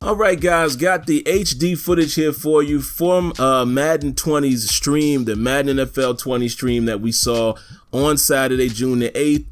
Alright guys, got the HD footage here for you from Madden 20's stream, the Madden NFL 20 stream that we saw on Saturday, June the 8th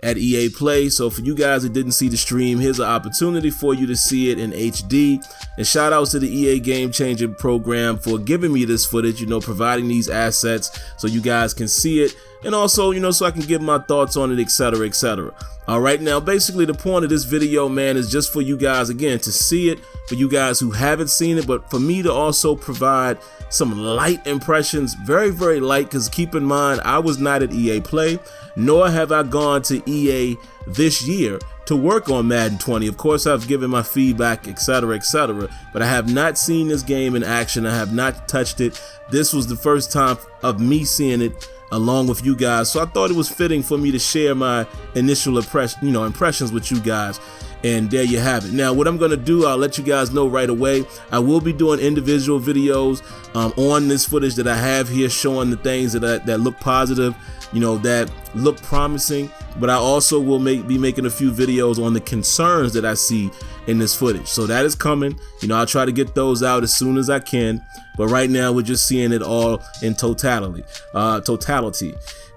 at EA Play. So for you guys that didn't see the stream, here's an opportunity for you to see it in HD. And shout outs to the EA Game Changer program for giving me this footage, providing these assets so you guys can see it. And also, so I can give my thoughts on it, etc., etc. All right, now basically the point of this video, man, is just for you guys, again, to see it, for you guys who haven't seen it, but for me to also provide some light impressions, very, very light, because keep in mind, I was not at EA Play, nor have I gone to EA this year to work on Madden 20. Of course, I've given my feedback, etc., etc., but I have not seen this game in action. I have not touched it. This was the first time of me seeing it along with you guys, so I thought it was fitting for me to share my initial impressions with you guys. And there you have it. Now what I'm gonna do, I'll let you guys know right away. I will be doing individual videos on this footage that I have here, showing the things that look positive, that look promising, but I also will be making a few videos on the concerns that I see in this footage. So that is coming. I'll try to get those out as soon as I can, but right now we're just seeing it all in totality.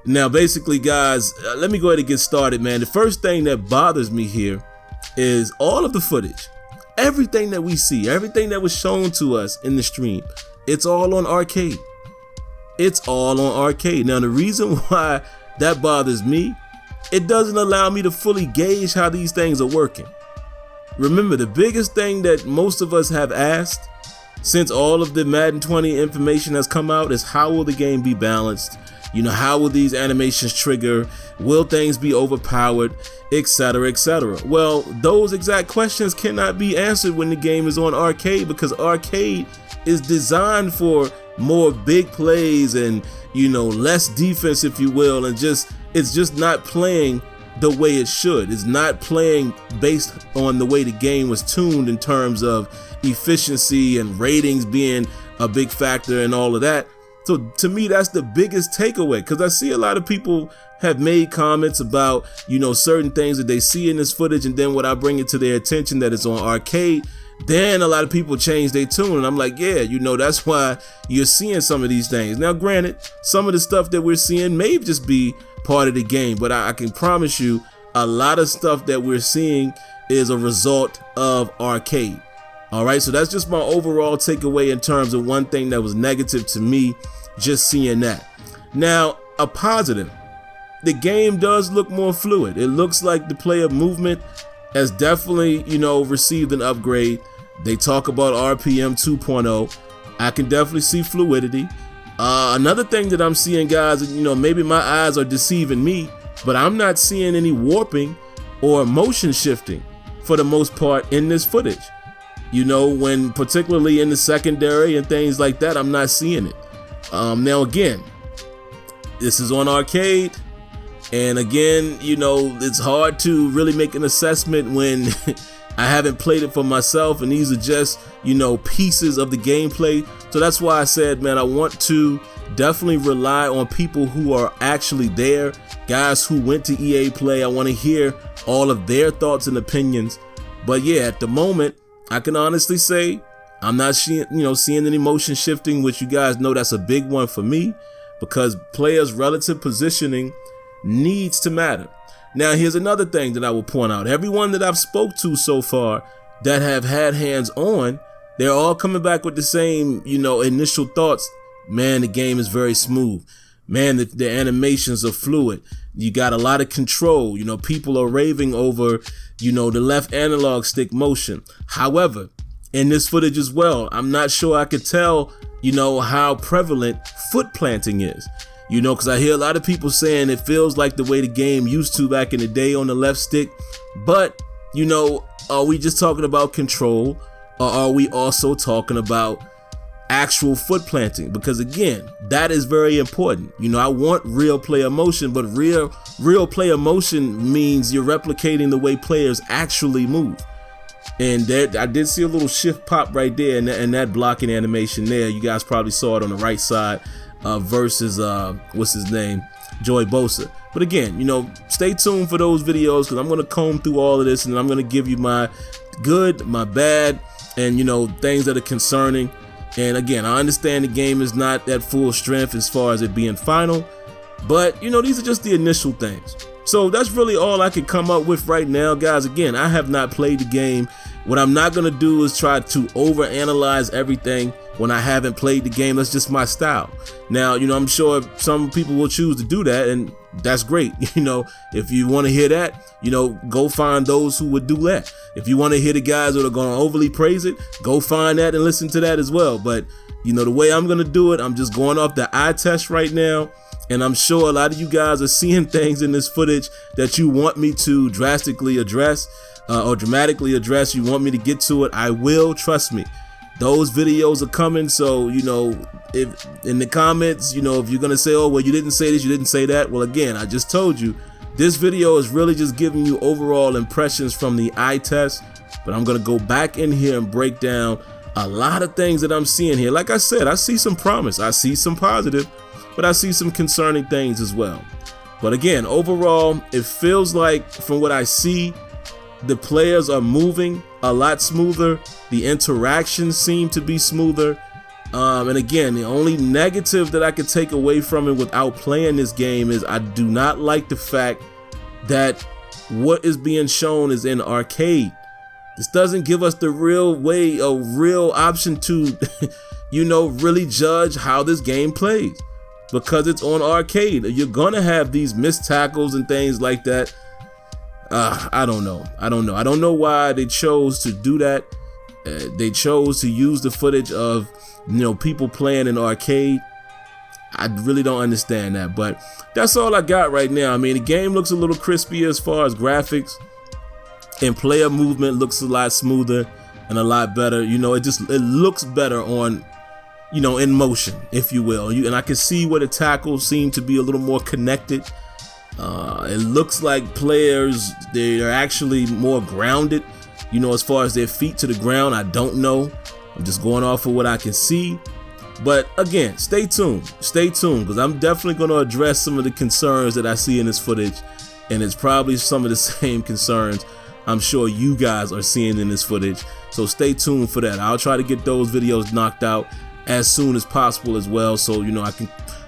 Now basically guys, let me go ahead and get started, man. The first thing that bothers me here is all of the footage, everything that we see, everything that was shown to us in the stream, it's all on arcade. It's all on arcade. Now the reason why that bothers me, it doesn't allow me to fully gauge how these things are working. Remember, the biggest thing that most of us have asked since all of the Madden 20 information has come out is, how will the game be balanced? How will these animations trigger? Will things be overpowered, etc., etc.? Well, those exact questions cannot be answered when the game is on arcade, because arcade is designed for more big plays and less defense, if you will, and it's just not playing the way it should. It's not playing based on the way the game was tuned in terms of efficiency and ratings being a big factor and all of that. So to me, that's the biggest takeaway, because I see a lot of people have made comments about, certain things that they see in this footage, and then when I bring it to their attention that it's on arcade, then a lot of people change their tune, and I'm like, yeah, that's why you're seeing some of these things. Now, granted, some of the stuff that we're seeing may just be part of the game, but I can promise you a lot of stuff that we're seeing is a result of arcade. All right, so that's just my overall takeaway in terms of one thing that was negative to me, just seeing that. Now, a positive, the game does look more fluid. It looks like the player movement has definitely, received an upgrade. They talk about RPM 2.0. I can definitely see fluidity. Another thing that I'm seeing, guys, maybe my eyes are deceiving me, but I'm not seeing any warping or motion shifting for the most part in this footage. When particularly in the secondary and things like that, I'm not seeing it. Now again, this is on arcade, and again, it's hard to really make an assessment when I haven't played it for myself, and these are just, pieces of the gameplay. So that's why I said, man, I want to definitely rely on people who are actually there, guys who went to EA Play. I want to hear all of their thoughts and opinions. But yeah, at the moment, I can honestly say I'm not seeing any motion shifting, which you guys know that's a big one for me, because players' relative positioning needs to matter. Now, here's another thing that I will point out. Everyone that I've spoke to so far that have had hands on, they're all coming back with the same, initial thoughts. Man, the game is very smooth. Man, the animations are fluid. You got a lot of control. People are raving over, the left analog stick motion. However, in this footage as well, I'm not sure I could tell, how prevalent foot planting is. Because I hear a lot of people saying it feels like the way the game used to back in the day on the left stick. But, are we just talking about control, or are we also talking about actual foot planting? Because again, that is very important. I want real player motion, but real player motion means you're replicating the way players actually move. And there, I did see a little shift pop right there, and that blocking animation there, you guys probably saw it on the right side versus what's his name, Joey Bosa. But again, stay tuned for those videos, because I'm going to comb through all of this, and I'm going to give you my good, my bad, and, you know, things that are concerning. And again, I understand the game is not at full strength as far as it being final, but, you know, these are just the initial things. So that's really all I can come up with right now, guys. Again, I have not played the game. What I'm not going to do is try to overanalyze everything when I haven't played the game. That's just my style. Now, you know, I'm sure some people will choose to do that, and that's great. You know, if you want to hear that, you know, go find those who would do that. If you want to hear the guys that are going to overly praise it, go find that and listen to that as well. But, you know, the way I'm going to do it, I'm just going off the eye test right now. And I'm sure a lot of you guys are seeing things in this footage that you want me to drastically address or dramatically address. You want me to get to it. I will, trust me. Those videos are coming. So, you know, if in the comments, you know, if you're going to say, oh, well, you didn't say this, you didn't say that. Well, again, I just told you this video is really just giving you overall impressions from the eye test. But I'm going to go back in here and break down a lot of things that I'm seeing here. Like I said, I see some promise. I see some positive, but I see some concerning things as well. But again, overall, it feels like from what I see, the players are moving a lot smoother. The interactions seem to be smoother. And again, the only negative that I could take away from it without playing this game is I do not like the fact that what is being shown is in arcade. This doesn't give us the real way, a real option to, you know, really judge how this game plays. Because it's on arcade, you're gonna have these missed tackles and things like that. I don't know. I don't know why they chose to do that. They chose to use the footage of, you know, people playing in arcade. I really don't understand that, but that's all I got right now. I mean, the game looks a little crispier as far as graphics, and player movement looks a lot smoother and a lot better. You know, it looks better on, you know, in motion, if you will. And I can see where the tackles seem to be a little more connected. It looks like players, they're actually more grounded, you know, as far as their feet to the ground. I don't know. I'm just going off of what I can see. But again, stay tuned, because I'm definitely going to address some of the concerns that I see in this footage. And it's probably some of the same concerns I'm sure you guys are seeing in this footage. So stay tuned for that. I'll try to get those videos knocked out as soon as possible as well. So, you know, I can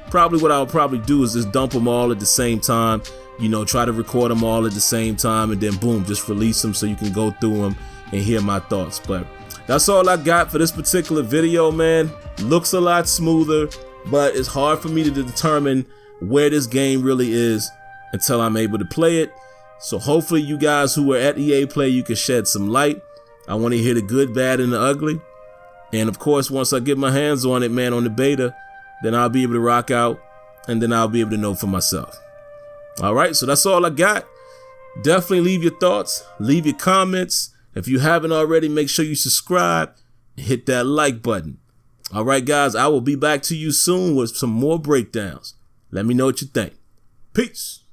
probably, what I'll probably do is just dump them all at the same time, you know, try to record them all at the same time, and then boom, just release them so you can go through them and hear my thoughts. But that's all I got for this particular video, man. Looks a lot smoother, but it's hard for me to determine where this game really is until I'm able to play it. So hopefully you guys who were at EA Play, you can shed some light. I want to hear the good, bad, and the ugly. And of course, once I get my hands on it, man, on the beta, then I'll be able to rock out, and then I'll be able to know for myself. All right, so that's all I got. Definitely leave your thoughts, leave your comments. If you haven't already, make sure you subscribe and hit that like button. All right, guys, I will be back to you soon with some more breakdowns. Let me know what you think. Peace.